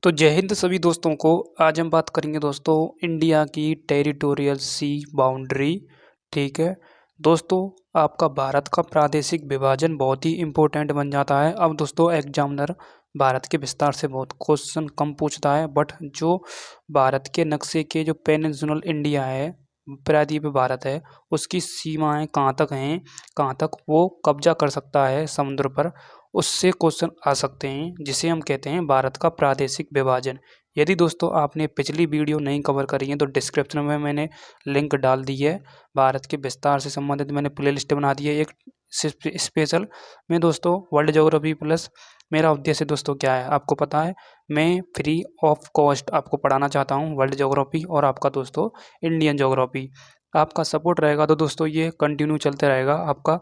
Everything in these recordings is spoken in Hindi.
तो जय हिंद सभी दोस्तों को। आज हम बात करेंगे दोस्तों इंडिया की टेरिटोरियल सी बाउंड्री। ठीक है दोस्तों, आपका भारत का प्रादेशिक विभाजन बहुत ही इम्पोर्टेंट बन जाता है। अब दोस्तों एग्जामिनर भारत के विस्तार से बहुत क्वेश्चन कम पूछता है, बट जो भारत के नक्शे के जो पेनिनसुलर इंडिया है, प्रायद्वीप भारत है, उसकी सीमाएं कहाँ तक हैं, कहाँ तक वो कब्जा कर सकता है समुद्र पर, उससे क्वेश्चन आ सकते हैं, जिसे हम कहते हैं भारत का प्रादेशिक विभाजन। यदि दोस्तों आपने पिछली वीडियो नहीं कवर करी है तो डिस्क्रिप्शन में मैंने लिंक डाल दी है। भारत के विस्तार से संबंधित मैंने प्लेलिस्ट बना दी है एक स्पेशल में दोस्तों, वर्ल्ड ज्योग्राफी प्लस। मेरा उद्देश्य दोस्तों क्या है आपको पता है, मैं फ्री ऑफ कॉस्ट आपको पढ़ाना चाहता हूँ वर्ल्ड ज्योग्राफी और आपका दोस्तों इंडियन ज्योग्राफी। आपका सपोर्ट रहेगा तो दोस्तों ये कंटिन्यू चलते रहेगा आपका,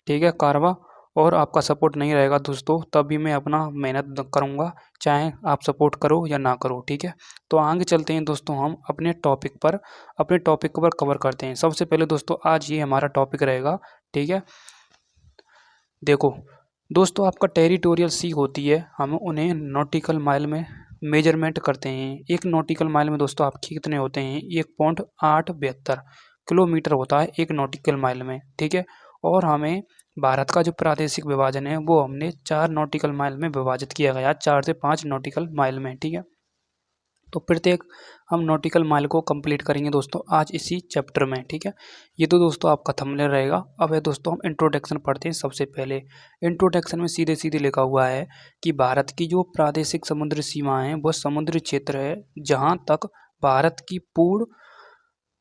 ठीक है, कारवा। और आपका सपोर्ट नहीं रहेगा दोस्तों तभी मैं अपना मेहनत करूँगा, चाहे आप सपोर्ट करो या ना करो, ठीक है। तो आगे चलते हैं दोस्तों, हम अपने टॉपिक पर कवर करते हैं। सबसे पहले दोस्तों आज ये हमारा टॉपिक रहेगा, ठीक है। देखो दोस्तों, आपका टेरिटोरियल सी होती है, हम उन्हें नॉटिकल माइल में मेजरमेंट करते हैं। एक नॉटिकल माइल में दोस्तों आपके कितने होते हैं, 1.872 किलोमीटर होता है एक नॉटिकल माइल में, ठीक है। और हमें भारत का जो प्रादेशिक विभाजन है वो हमने 4 नॉटिकल माइल में विभाजित किया गया, 4 से 5 नॉटिकल माइल में, ठीक है। तो प्रत्येक हम नॉटिकल माइल को कंप्लीट करेंगे दोस्तों आज इसी चैप्टर में, ठीक है। ये तो दोस्तों आपका थंबनेल रहेगा। अब है दोस्तों हम इंट्रोडक्शन पढ़ते हैं। सबसे पहले इंट्रोडक्शन में सीधे सीधे लिखा हुआ है कि भारत की जो प्रादेशिक समुद्री सीमा है वह समुद्री क्षेत्र है जहाँ तक भारत की पूर्ण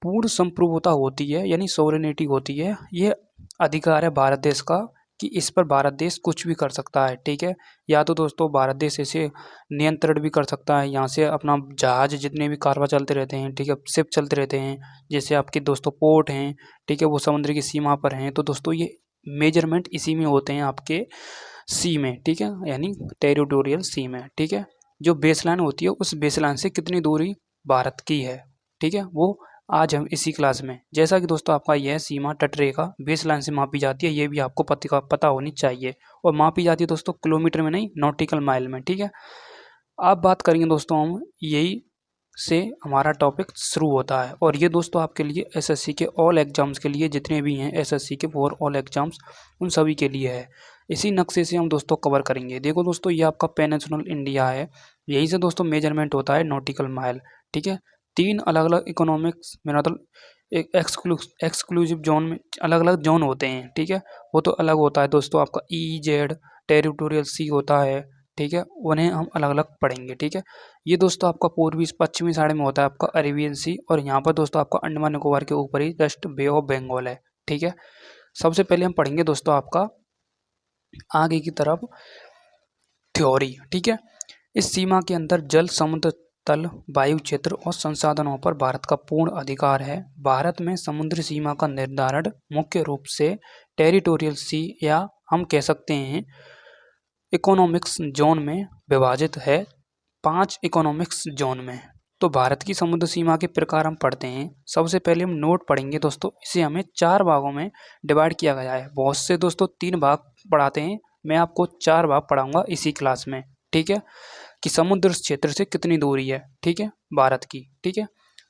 पूर्ण संप्रभुता होती है, यानी सोवरेनिटी होती है। ये अधिकार है भारत देश का कि इस पर भारत देश कुछ भी कर सकता है, ठीक है। या तो दोस्तों भारत देश इसे नियंत्रण भी कर सकता है, यहाँ से अपना जहाज जितने भी कारवां चलते रहते हैं, ठीक है, शिप चलते रहते हैं, जैसे आपके दोस्तों पोर्ट हैं, ठीक है, वो समुद्र की सीमा पर हैं। तो दोस्तों ये मेजरमेंट इसी में होते हैं आपके सी में, ठीक है, यानी टेरिटोरियल सी में, ठीक है। जो बेसलाइन होती है उस बेसलाइन से कितनी दूरी भारत की है, ठीक है, वो आज हम इसी क्लास में, जैसा कि दोस्तों आपका यह सीमा तटरेखा बेस लाइन से मापी जाती है, ये भी आपको पता होनी चाहिए। और मापी जाती है दोस्तों किलोमीटर में नहीं, नॉटिकल माइल में, ठीक है। अब बात करेंगे दोस्तों हम, यही से हमारा टॉपिक शुरू होता है। और ये दोस्तों आपके लिए एसएससी के ऑल एग्जाम्स के लिए, जितने भी हैं एसएससी के फॉर ऑल एग्जाम्स, उन सभी के लिए है। इसी नक्शे से हम दोस्तों कवर करेंगे। देखो दोस्तों ये आपका पेनिनसुलर इंडिया है, यहीं से दोस्तों मेजरमेंट होता है नॉटिकल माइल, ठीक है। 3 अलग अलग इकोनॉमिक्स में, मतलब एक एक्सक्लूसिव जोन में अलग अलग जोन होते हैं, ठीक है। वो तो अलग होता है दोस्तों, आपका EEZ टेरिटोरियल सी होता है, ठीक है, उन्हें हम अलग अलग पढ़ेंगे, ठीक है। ये दोस्तों आपका पूर्वी पश्चिमी साइड में होता है आपका अरेबियन सी, और यहाँ पर दोस्तों आपका अंडमान निकोबार के ऊपर ही जस्ट बे ऑफ बंगाल है, ठीक है। सबसे पहले हम पढ़ेंगे दोस्तों आपका आगे की तरफ थ्योरी, ठीक है। इस सीमा के अंदर जल, समुद्र तल, वायु क्षेत्र और संसाधनों पर भारत का पूर्ण अधिकार है। भारत में समुद्री सीमा का निर्धारण मुख्य रूप से टेरिटोरियल सी, या हम कह सकते हैं इकोनॉमिक्स जोन में विभाजित है, 5 इकोनॉमिक्स जोन में। तो भारत की समुद्र सीमा के प्रकार हम पढ़ते हैं। सबसे पहले हम नोट पढ़ेंगे दोस्तों, इसे हमें 4 भागों में डिवाइड किया गया है। बहुत से दोस्तों 3 भाग पढ़ाते हैं, मैं आपको 4 भाग पढ़ाऊंगा इसी क्लास में, ठीक है, कि समुद्र क्षेत्र से कितनी दूरी है, ठीक है, भारत की, ठीक है।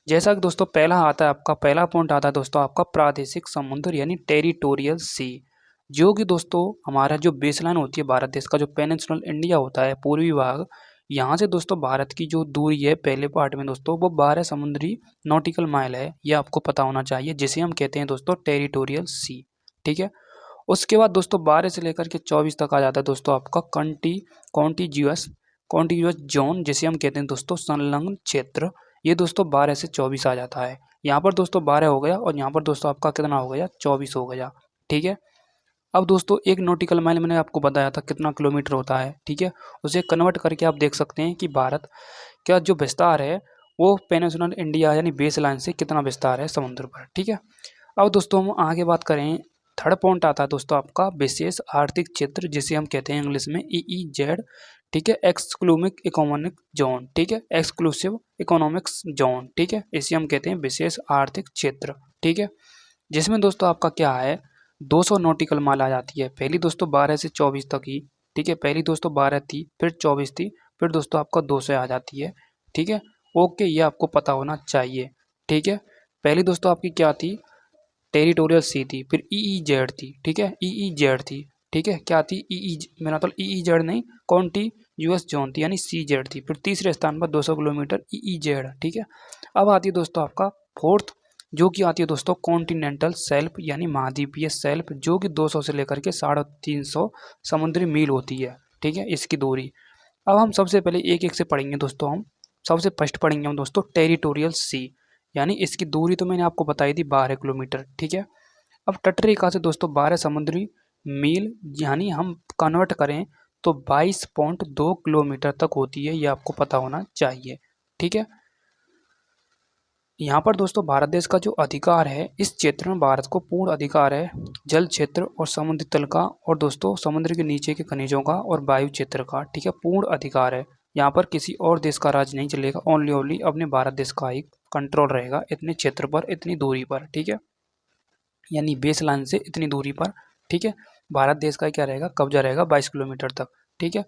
जैसा कि दोस्तों पहला आता है, आपका पहला पॉइंट आता है दोस्तों आपका प्रादेशिक समुद्र यानी टेरिटोरियल सी, जो कि दोस्तों हमारा जो बेसलाइन होती है भारत देश का, जो पेनिनसुलर इंडिया होता है पूर्वी भाग, यहाँ से दोस्तों भारत की जो दूरी है पहले पार्ट में दोस्तों वो 12 समुद्री नॉटिकल माइल है, ये आपको पता होना चाहिए, जिसे हम कहते हैं दोस्तों टेरिटोरियल सी, ठीक है। उसके बाद दोस्तों 12 से लेकर के 24 तक आ जाता है दोस्तों आपका कॉन्टिग्यूअस जोन, जिसे हम कहते हैं दोस्तों संलग्न क्षेत्र। ये दोस्तों 12 से 24 आ जाता है। यहाँ पर दोस्तों 12 हो गया और यहाँ पर दोस्तों आपका कितना हो गया, 24 हो गया, ठीक है। अब दोस्तों एक नॉटिकल माइल मैंने आपको बताया था कितना किलोमीटर होता है, ठीक है, उसे कन्वर्ट करके आप देख सकते हैं कि भारत का जो विस्तार है वो पेनिनसुलर इंडिया यानी बेस लाइन से कितना विस्तार है समुद्र पर, ठीक है। अब दोस्तों हम आगे बात करें, थर्ड पॉइंट आता है दोस्तों आपका विशेष आर्थिक क्षेत्र, जिसे हम कहते हैं इंग्लिश में EEZ, ठीक है, एक्सक्लूसिव इकोनॉमिक जोन, ठीक है, एक्सक्लूसिव इकोनॉमिक्स जोन, ठीक है, इसे हम कहते हैं विशेष आर्थिक क्षेत्र, ठीक है। जिसमें दोस्तों आपका क्या है, 200 नॉटिकल माइल आ जाती है। पहली दोस्तों 12 से 24 तक ही, ठीक है, पहली दोस्तों 12 थी, फिर 24 थी, फिर दोस्तों आपका 200 आ जाती है। ठीक है, ओके, ये आपको पता होना चाहिए। ठीक है, पहली दोस्तों आपकी क्या थी, टेरिटोरियल सी थी, फिर EEZ थी। ठीक है, EEZ थी। ठीक है, क्या थी, मेरा मतलब EEZ नहीं, कौन थी, US जोन थी, यानी CZ थी। फिर तीसरे स्थान पर 200 किलोमीटर EEZ। ठीक है, अब आती है दोस्तों आपका फोर्थ, जो कि आती है दोस्तों कॉन्टिनेंटल शेल्फ, यानी महाद्वीपीय शेल्फ, जो कि 200 से लेकर के 350 समुद्री मील होती है। ठीक है, इसकी दूरी। अब हम सबसे पहले एक एक से पढ़ेंगे दोस्तों। हम सबसे फर्स्ट पढ़ेंगे हम दोस्तों टेरिटोरियल सी, यानी इसकी दूरी तो मैंने आपको बताई थी 12 किलोमीटर। ठीक है, अब तटरेखा से दोस्तों 12 समुद्री मील, यानी हम कन्वर्ट करें तो 22.2 किलोमीटर तक होती है, ये आपको पता होना चाहिए। ठीक है, यहाँ पर दोस्तों भारत देश का जो अधिकार है, इस क्षेत्र में भारत को पूर्ण अधिकार है जल क्षेत्र और समुद्र तल का, और दोस्तों समुद्र के नीचे के खनिजों का और वायु क्षेत्र का। ठीक है, पूर्ण अधिकार है। यहाँ पर किसी और देश का राज नहीं चलेगा, ओनली अपने भारत देश का ही कंट्रोल रहेगा इतने क्षेत्र पर, इतनी दूरी पर। ठीक है, यानी बेस लाइन से इतनी दूरी पर। ठीक है, भारत देश का क्या रहेगा, कब्जा रहेगा 22 किलोमीटर तक। ठीक है,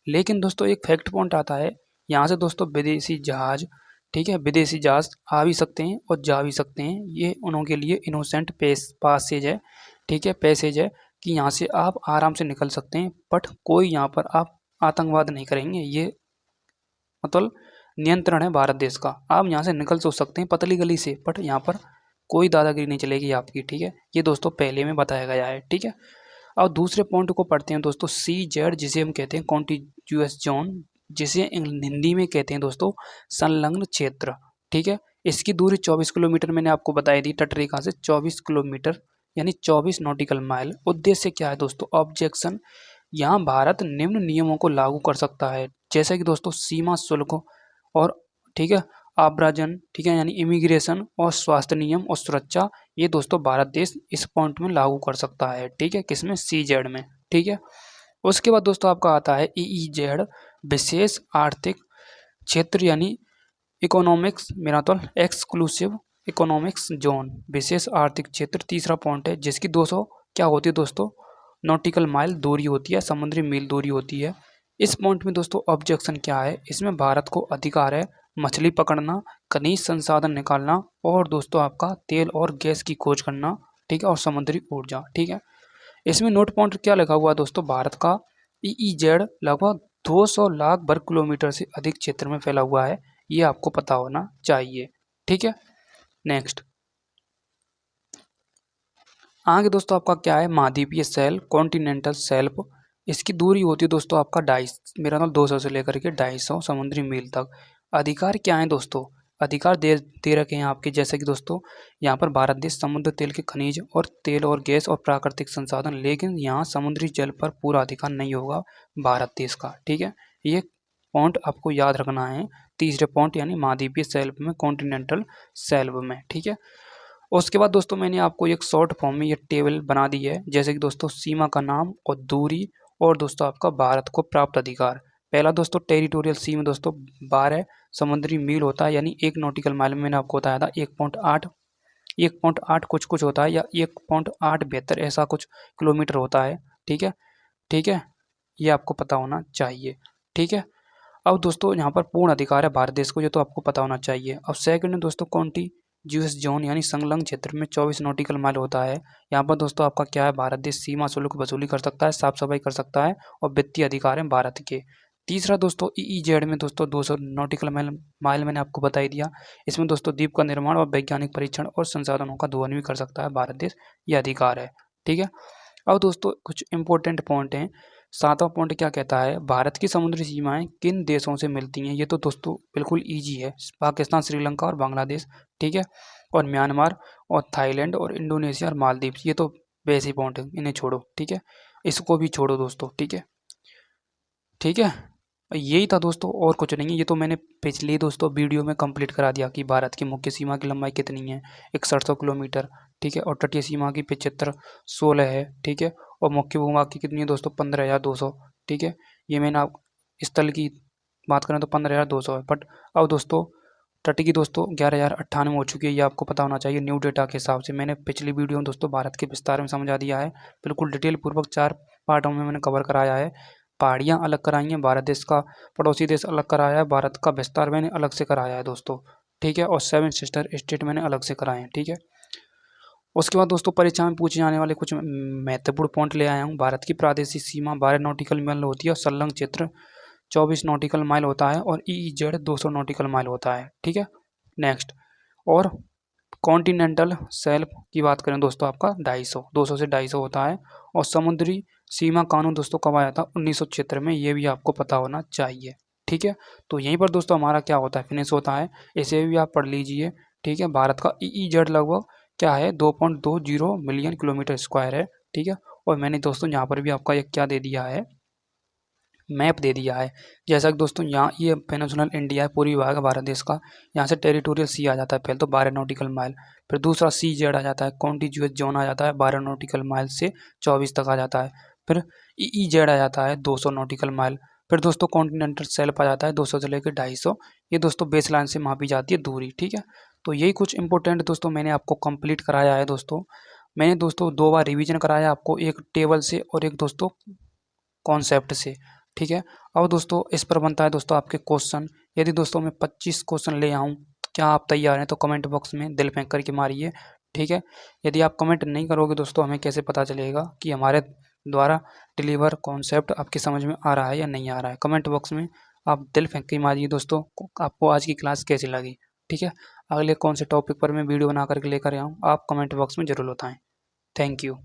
लेकिन दोस्तों एक फैक्ट पॉइंट आता है यहाँ से दोस्तों, विदेशी जहाज, ठीक है, विदेशी जहाज आ भी सकते हैं और जा भी सकते हैं। ये उनके लिए इनोसेंट पासेज है। ठीक है, पैसेज है कि यहाँ से आप आराम से निकल सकते हैं, बट कोई यहाँ पर आप आतंकवाद नहीं करेंगे। ये मतलब नियंत्रण है भारत देश का। आप यहाँ से निकल तो सकते हैं पतली गली से, बट यहाँ पर कोई दादागिरी नहीं चलेगी आपकी। ठीक है, ये दोस्तों पहले में बताया गया है। ठीक है, अब दूसरे पॉइंट को पढ़ते हैं दोस्तों, CZ, जिसे हम कहते हैं कॉन्टिग्यूअस जोन, जिसे हिंदी में कहते हैं दोस्तों संलग्न क्षेत्र। ठीक है, इसकी दूरी 24 किलोमीटर मैंने आपको बताई थी, तटरेखा से 24 किलोमीटर, यानी 24 नॉटिकल माइल। उद्देश्य क्या है दोस्तों, ऑब्जेक्शन, यहाँ भारत निम्न नियमों को लागू कर सकता है, जैसे कि दोस्तों सीमा शुल्क और, ठीक है, आव्राजन, ठीक है, यानी इमिग्रेशन और स्वास्थ्य नियम और सुरक्षा, ये दोस्तों भारत देश इस पॉइंट में लागू कर सकता है। ठीक है, किसमें, CZ में। ठीक है, उसके बाद दोस्तों आपका आता है EEZ, विशेष आर्थिक क्षेत्र, यानी इकोनॉमिक्स, मेरा तो एक्सक्लूसिव इकोनॉमिक्स जोन, विशेष आर्थिक क्षेत्र तीसरा पॉइंट है, जिसकी 200 क्या होती है दोस्तों, नॉटिकल माइल दूरी होती है, समुद्री मील दूरी होती है। इस पॉइंट में दोस्तों ऑब्जेक्शन क्या है, इसमें भारत को अधिकार है मछली पकड़ना, खनिज संसाधन निकालना, और दोस्तों आपका तेल और गैस की खोज करना। ठीक है, और समुद्री ऊर्जा। ठीक है, इसमें नोट पॉइंट क्या लगा हुआ है दोस्तों, भारत का EEZ लगभग 200 लाख वर्ग किलोमीटर से अधिक क्षेत्र में फैला हुआ है, ये आपको पता होना चाहिए। ठीक है, नेक्स्ट आगे दोस्तों आपका क्या है, महाद्वीपीय शेल्फ, कॉन्टिनेंटल शेल्फ, इसकी दूरी होती है दोस्तों आपका 250, मेरा नाम 200 से लेकर के 250 समुद्री मील तक। अधिकार क्या है दोस्तों, अधिकार दे रखे हैं आपके, जैसे कि दोस्तों यहाँ पर भारत देश समुद्र तेल के खनिज और तेल और गैस और प्राकृतिक संसाधन, लेकिन यहाँ समुद्री जल पर पूरा अधिकार नहीं होगा भारत देश का। ठीक है, ये पॉइंट आपको याद रखना है, तीसरे पॉइंट, यानी महाद्वीपीय शेल्फ में, कॉन्टिनेंटल शेल्फ में। ठीक है, उसके बाद दोस्तों मैंने आपको एक शॉर्ट फॉर्म में ये टेबल बना दी है, जैसे कि दोस्तों सीमा का नाम और दूरी, और दोस्तों आपका भारत को प्राप्त अधिकार। पहला दोस्तों टेरिटोरियल सी में दोस्तों 12 समुद्री मील होता है, यानी 1 नॉटिकल माइल में मैंने आपको बताया था 1.8 कुछ होता है, या 1.872 ऐसा कुछ किलोमीटर होता है। ठीक है, ठीक है, ये आपको पता होना चाहिए। ठीक है, अब दोस्तों यहाँ पर पूर्ण अधिकार है भारत देश को, ये तो आपको पता होना चाहिए। अब सेकंड में दोस्तों कॉन्टिग्यूअस जोन, यानी संलग्न क्षेत्र में 24 नॉटिकल माइल होता है। यहाँ पर दोस्तों आपका क्या है, भारत देश सीमा शुल्क वसूली कर सकता है, साफ सफाई कर सकता है, और वित्तीय अधिकार है भारत के। तीसरा दोस्तों EEZ में दोस्तों 200 नॉटिकल माइल मैंने आपको बता ही दिया। इसमें दोस्तों द्वीप का निर्माण और वैज्ञानिक परीक्षण और संसाधनों का दोहन भी कर सकता है भारत देश, ये अधिकार है। ठीक है, अब दोस्तों कुछ इंपॉर्टेंट पॉइंट हैं। सातवां पॉइंट क्या कहता है, भारत की समुद्री सीमाएं किन देशों से मिलती हैं, ये तो दोस्तों बिल्कुल इजी है, पाकिस्तान, श्रीलंका और बांग्लादेश। ठीक है, और म्यांमार और थाईलैंड और इंडोनेशिया और मालदीव्स, ये तो वैसे पॉइंट है, इन्हें छोड़ो। ठीक है, इसको भी छोड़ो दोस्तों। ठीक है, ठीक है, यही था दोस्तों, और कुछ नहीं है। ये तो मैंने पिछले दोस्तों वीडियो में कंप्लीट करा दिया कि भारत की मुख्य सीमा की लंबाई कितनी है, 6100 किलोमीटर। ठीक है, और तटीय सीमा की 7516 है। ठीक है, और मुख्य भूभाग की कितनी है दोस्तों, 15,200। ठीक है, ये मैंने आप स्थल की बात करें तो 15,200 है, बट अब दोस्तों तट की दोस्तों 11,098 हो चुकी है, ये आपको पता होना चाहिए न्यू डेटा के हिसाब से। मैंने पिछली वीडियो में दोस्तों भारत के विस्तार में समझा दिया है, बिल्कुल डिटेल पूर्वक 4 पार्टों में मैंने कवर कराया है। पहाड़ियाँ अलग कराई हैं, भारत देश का पड़ोसी देश अलग कराया है, भारत का विस्तार मैंने अलग से कराया है दोस्तों, ठीक है, और 7 सिस्टर स्टेट मैंने अलग से कराए हैं, ठीक है। उसके बाद दोस्तों परीक्षा में पूछे जाने वाले कुछ महत्वपूर्ण पॉइंट ले आया हूँ। भारत की प्रादेशिक सीमा 12 नॉटिकल माइल होती है और संलग्न क्षेत्र 24 नॉटिकल माइल होता है और EEZ 200 नॉटिकल माइल होता है, ठीक है। नेक्स्ट, और कॉन्टिनेंटल शेल्फ की बात करें दोस्तों आपका 250 से 250 होता है। और समुद्री सीमा कानून दोस्तों कब आया था? 1976 में, ये भी आपको पता होना चाहिए, ठीक है। तो यहीं पर दोस्तों हमारा क्या होता है, फिनिश होता है, इसे भी आप पढ़ लीजिए, ठीक है। भारत का EEZ लगभग क्या है, 2.20 मिलियन किलोमीटर स्क्वायर है, ठीक है। और मैंने दोस्तों यहाँ पर भी आपका एक क्या दे दिया है, मैप दे दिया है। जैसा कि दोस्तों यहाँ ये पेनिनसुलर इंडिया है, पूरी भाग है भारत देश का। यहाँ से टेरिटोरियल सी आ जाता है पहले तो 12 नॉटिकल माइल, फिर दूसरा CZ आ जाता है, कॉन्टिग्यूअस जोन आ जाता है 12 नॉटिकल माइल से 24 तक आ जाता है, फिर EEZ आ जाता है 200 नॉटिकल माइल, फिर दोस्तों कॉन्टिनेंटल शेल्फ आ जाता है 200 से लेकर 250। ये दोस्तों बेस लाइन से मापी जाती है दूरी, ठीक है। तो यही कुछ इंपॉर्टेंट दोस्तों मैंने आपको कंप्लीट कराया है दोस्तों। मैंने दोस्तों 2 बार रिवीजन कराया आपको, एक टेबल से और एक दोस्तों कॉन्सेप्ट से, ठीक है। अब दोस्तों इस पर बनता है दोस्तों आपके क्वेश्चन। यदि दोस्तों मैं 25 क्वेश्चन ले आऊँ, क्या आप तैयार हैं? तो कमेंट बॉक्स में दिल फेंक करके मारिए, ठीक है। यदि आप कमेंट नहीं करोगे दोस्तों, हमें कैसे पता चलेगा कि हमारे द्वारा डिलीवर कॉन्सेप्ट आपकी समझ में आ रहा है या नहीं आ रहा है? कमेंट बॉक्स में आप दिल फेंक के मारिए दोस्तों, आपको आज की क्लास कैसी लगी, ठीक है। अगले कौन से टॉपिक पर मैं वीडियो बना करके लेकर आऊँ, आप कमेंट बॉक्स में ज़रूर बताएँ। Thank you.